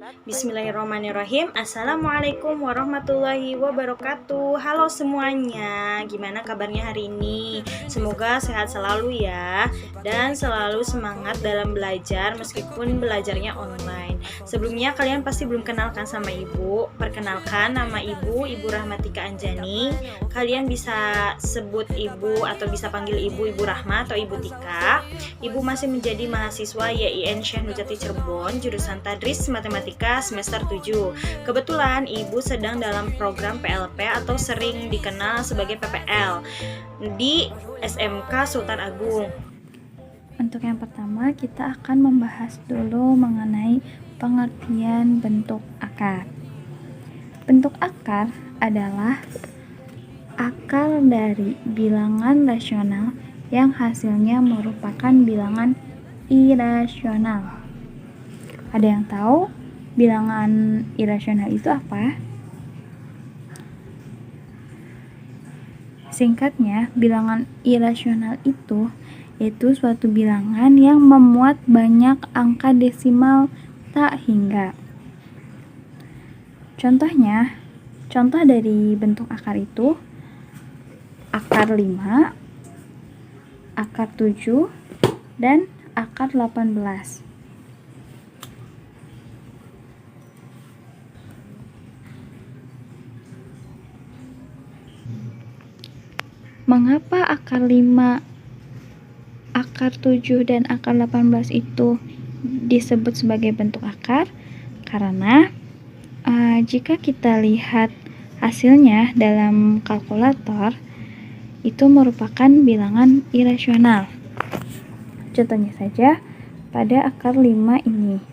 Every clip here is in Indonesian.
Bismillahirrahmanirrahim. Assalamualaikum warahmatullahi wabarakatuh. Halo semuanya, gimana kabarnya hari ini? Semoga sehat selalu ya, dan selalu semangat dalam belajar meskipun belajarnya online. Sebelumnya kalian pasti belum kenalkan sama ibu. Perkenalkan, nama Ibu Rahmatika Anjani. Kalian bisa sebut ibu atau bisa panggil ibu Rahma atau Ibu Tika. Ibu masih menjadi mahasiswa YIN Syekh Nurjati Cirebon, jurusan Tadris Matematika semester 7. Kebetulan Ibu sedang dalam program PLP atau sering dikenal sebagai PPL di SMK Sultan Agung. Untuk yang pertama, kita akan membahas dulu mengenai pengertian bentuk akar. Bentuk akar adalah akar dari bilangan rasional yang hasilnya merupakan bilangan irasional. Ada yang tahu bilangan irasional itu apa? Singkatnya, bilangan irasional itu yaitu suatu bilangan yang memuat banyak angka desimal tak hingga. Contoh dari bentuk akar itu akar 5, akar 7, dan akar 18. Mengapa akar 5, akar 7, dan akar 18 itu disebut sebagai bentuk akar? Karena jika kita lihat hasilnya dalam kalkulator, itu merupakan bilangan irasional. Contohnya saja pada akar 5 ini.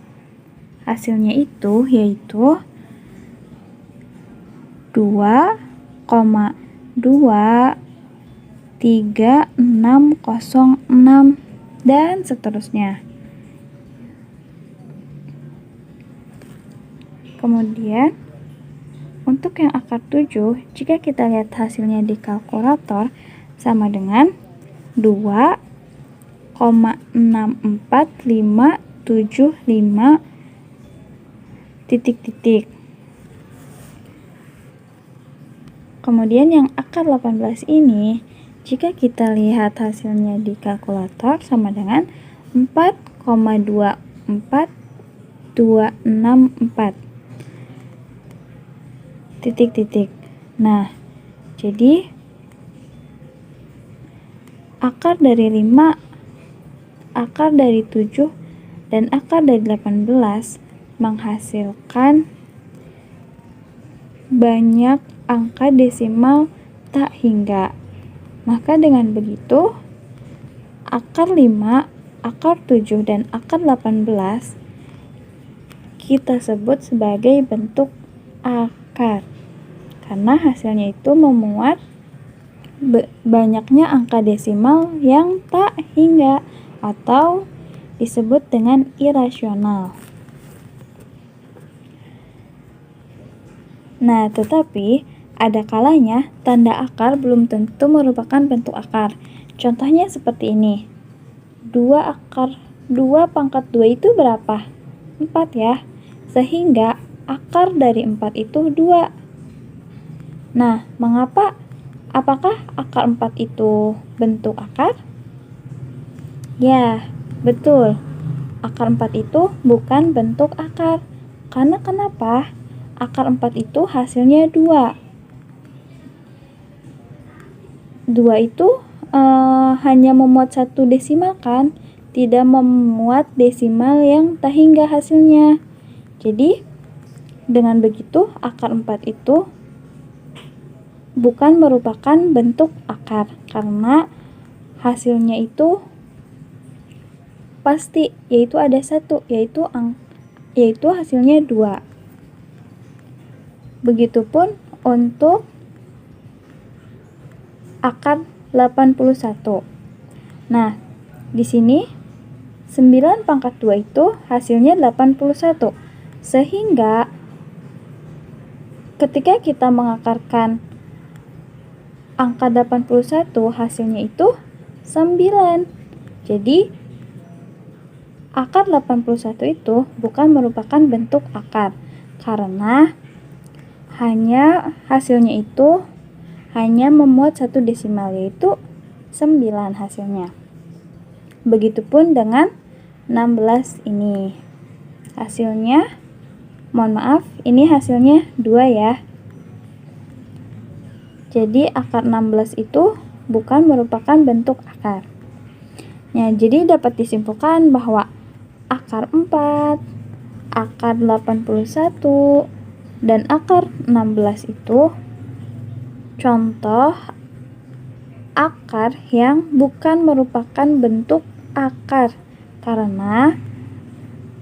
Hasilnya itu yaitu 2,23606 dan seterusnya. Kemudian untuk yang akar 7, jika kita lihat hasilnya di kalkulator sama dengan 2,64575 titik-titik. Kemudian yang akar 18 ini, jika kita lihat hasilnya di kalkulator sama dengan 4,24264 titik-titik. Nah, jadi akar dari 5, akar dari 7, dan akar dari 18 menghasilkan banyak angka desimal tak hingga. Maka dengan begitu, akar 5, akar 7, dan akar 18 kita sebut sebagai bentuk akar. Karena hasilnya itu memuat banyaknya angka desimal yang tak hingga atau disebut dengan irasional. Nah, tetapi ada kalanya tanda akar belum tentu merupakan bentuk akar. Contohnya seperti ini. 2 pangkat 2 itu berapa? 4 ya. Sehingga akar dari 4 itu 2. Nah, mengapa? Apakah akar 4 itu bentuk akar? Ya, betul. Akar 4 itu bukan bentuk akar. Karena kenapa? Akar 4 itu hasilnya 2. 2 itu hanya memuat 1 desimal kan? Tidak memuat desimal yang tak hingga hasilnya. Jadi, dengan begitu akar 4 itu bukan merupakan bentuk akar karena hasilnya itu pasti, yaitu ada 1, yaitu hasilnya 2. Begitupun untuk akar 81. Nah, di sini 9 pangkat 2 itu hasilnya 81. Sehingga ketika kita mengakarkan angka 81 hasilnya itu 9. Jadi akar 81 itu bukan merupakan bentuk akar karena hasilnya itu hanya memuat satu desimal, yaitu 9 hasilnya. Begitupun dengan 16 ini. Hasilnya, mohon maaf, ini hasilnya 2 ya. Jadi akar 16 itu bukan merupakan bentuk akar. Nah, jadi dapat disimpulkan bahwa akar 4, akar 81, dan akar 16 itu contoh akar yang bukan merupakan bentuk akar karena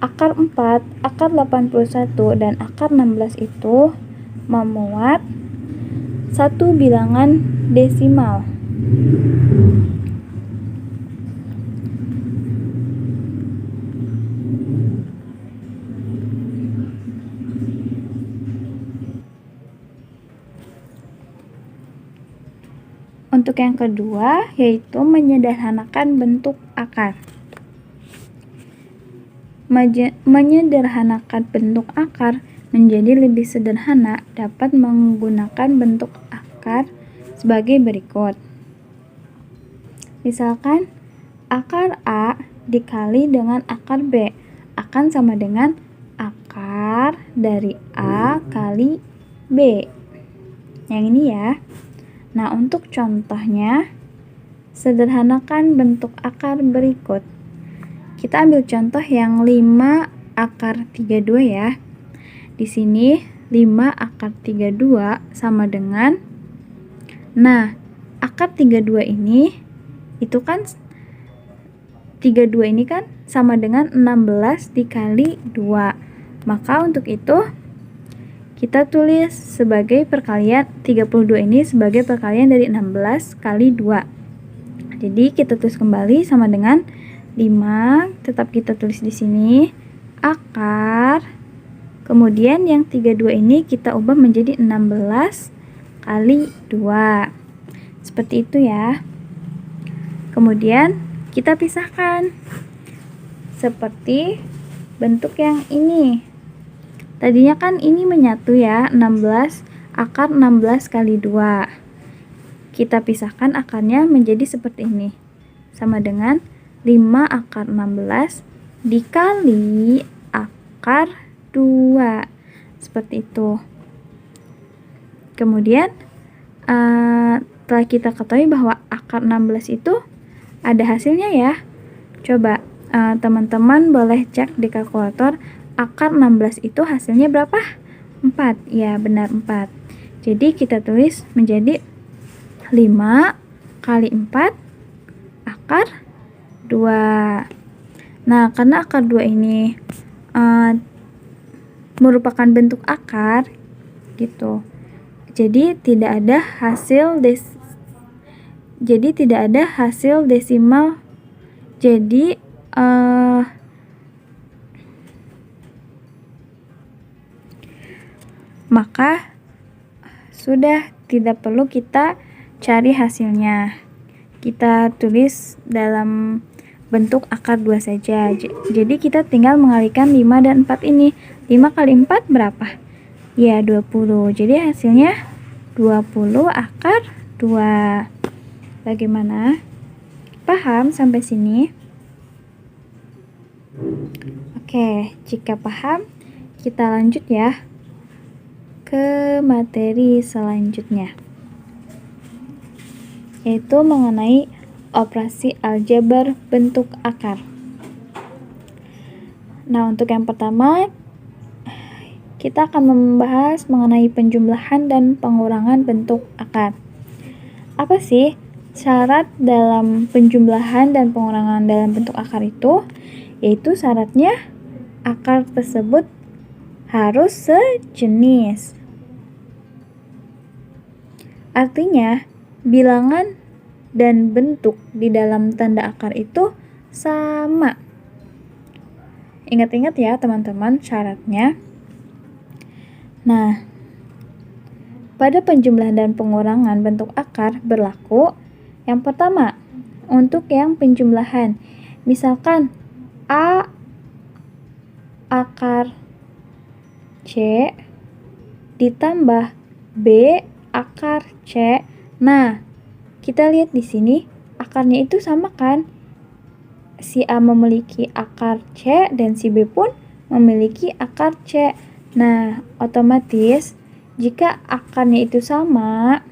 akar 4, akar 81, dan akar 16 itu memuat satu bilangan desimal. Untuk yang kedua, yaitu menyederhanakan bentuk akar. Menyederhanakan bentuk akar menjadi lebih sederhana dapat menggunakan bentuk akar sebagai berikut. Misalkan, akar A dikali dengan akar B akan sama dengan akar dari A kali B. Yang ini ya. Nah, untuk contohnya, sederhanakan bentuk akar berikut. Kita ambil contoh yang 5 akar 32 ya. Di sini 5 akar 32 sama dengan, nah, akar 32 ini itu kan 32 ini kan sama dengan 16 dikali 2. Maka untuk itu kita tulis sebagai perkalian 32 ini sebagai perkalian dari 16 kali 2. Jadi kita tulis kembali sama dengan 5, tetap kita tulis di sini akar. Kemudian yang 32 ini kita ubah menjadi 16 kali 2. Seperti itu ya. Kemudian kita pisahkan. Seperti bentuk yang ini. Tadinya kan ini menyatu ya, 16 akar 16 kali 2. Kita pisahkan akarnya menjadi seperti ini. Sama dengan 5 akar 16 dikali akar 2. Seperti itu. Kemudian telah kita ketahui bahwa akar 16 itu ada hasilnya ya. Coba teman-teman boleh cek di kalkulator. Akar 16 itu hasilnya berapa? 4. Ya, benar 4. Jadi kita tulis menjadi 5 kali 4 akar 2. Nah, karena akar 2 ini merupakan bentuk akar gitu. Jadi tidak ada hasil desimal. Jadi maka sudah tidak perlu kita cari hasilnya. Kita tulis dalam bentuk akar 2 saja. Jadi kita tinggal mengalihkan 5 dan 4 ini. 5 kali 4 berapa? Ya, 20. Jadi hasilnya 20 akar 2. Bagaimana? Paham sampai sini? Oke, jika paham, kita lanjut ya ke materi selanjutnya, yaitu mengenai operasi aljabar bentuk akar. Nah, untuk yang pertama, kita akan membahas mengenai penjumlahan dan pengurangan bentuk akar. Apa sih syarat dalam penjumlahan dan pengurangan dalam bentuk akar itu? Yaitu syaratnya akar tersebut harus sejenis. Artinya, bilangan dan bentuk di dalam tanda akar itu sama. Ingat-ingat ya teman-teman syaratnya. Nah, pada penjumlahan dan pengurangan bentuk akar berlaku yang pertama, untuk yang penjumlahan. Misalkan A akar C ditambah B akar C. Nah, kita lihat di sini akarnya itu sama kan? Si A memiliki akar C dan si B pun memiliki akar C. Nah, otomatis jika akarnya itu sama,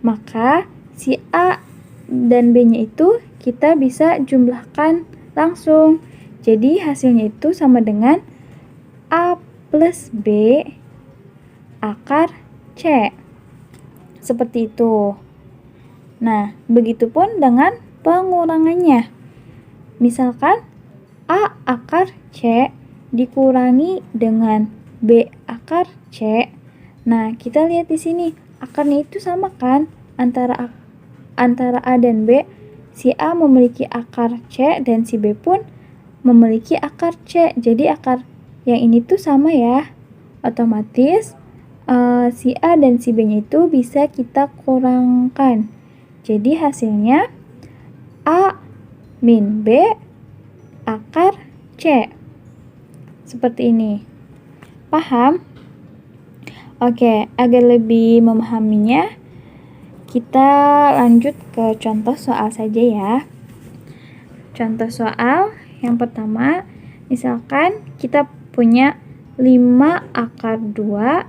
maka si A dan B-nya itu kita bisa jumlahkan langsung. Jadi hasilnya itu sama dengan A plus B akar C. Seperti itu. Nah, begitupun dengan pengurangannya. Misalkan A akar C dikurangi dengan B akar C. Nah, kita lihat di sini akarnya itu sama kan antara A dan B. Si A memiliki akar C dan si B pun memiliki akar C. Jadi akar yang ini tuh sama ya. Otomatis si A dan si B-nya itu bisa kita kurangkan. Jadi hasilnya A min B akar C. Seperti ini. Paham? Oke, agar lebih memahaminya, kita lanjut ke contoh soal saja ya. Contoh soal yang pertama, misalkan kita punya 5 akar 2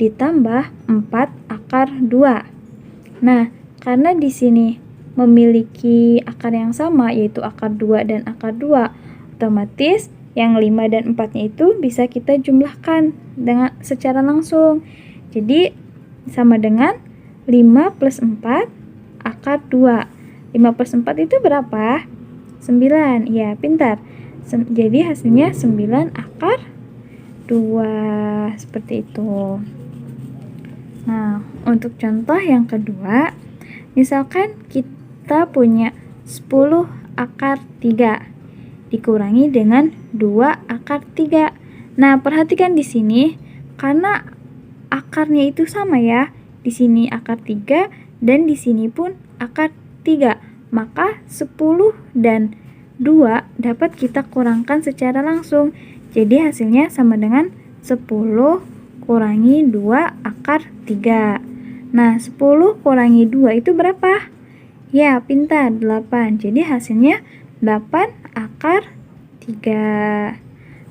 ditambah 4 akar 2. Nah, karena di sini memiliki akar yang sama, yaitu akar 2 dan akar 2, otomatis yang 5 dan 4-nya itu bisa kita jumlahkan dengan secara langsung. Jadi sama dengan 5 plus 4 akar 2. 5 plus 4 itu berapa? 9. Ya, pintar. Jadi hasilnya 9 akar 2. Seperti itu. Nah, untuk contoh yang kedua, misalkan kita punya 10 akar 3 dikurangi dengan 2 akar 3. Nah, perhatikan di sini karena akarnya itu sama ya. Di sini akar 3 dan di sini pun akar 3. Maka 10 dan 2 dapat kita kurangkan secara langsung. Jadi hasilnya sama dengan 10 kurangi 2 akar 3. Nah, 10 kurangi 2 itu berapa? Ya, pintar, 8. Jadi hasilnya 8 akar 3.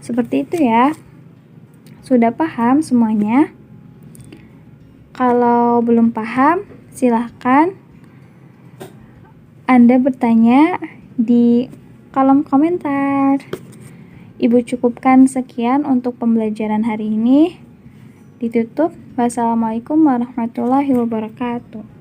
Seperti itu ya. Sudah paham semuanya? Kalau belum paham, silahkan Anda bertanya di kolom komentar. Ibu cukupkan sekian untuk pembelajaran hari ini. Ditutup. Wassalamualaikum warahmatullahi wabarakatuh.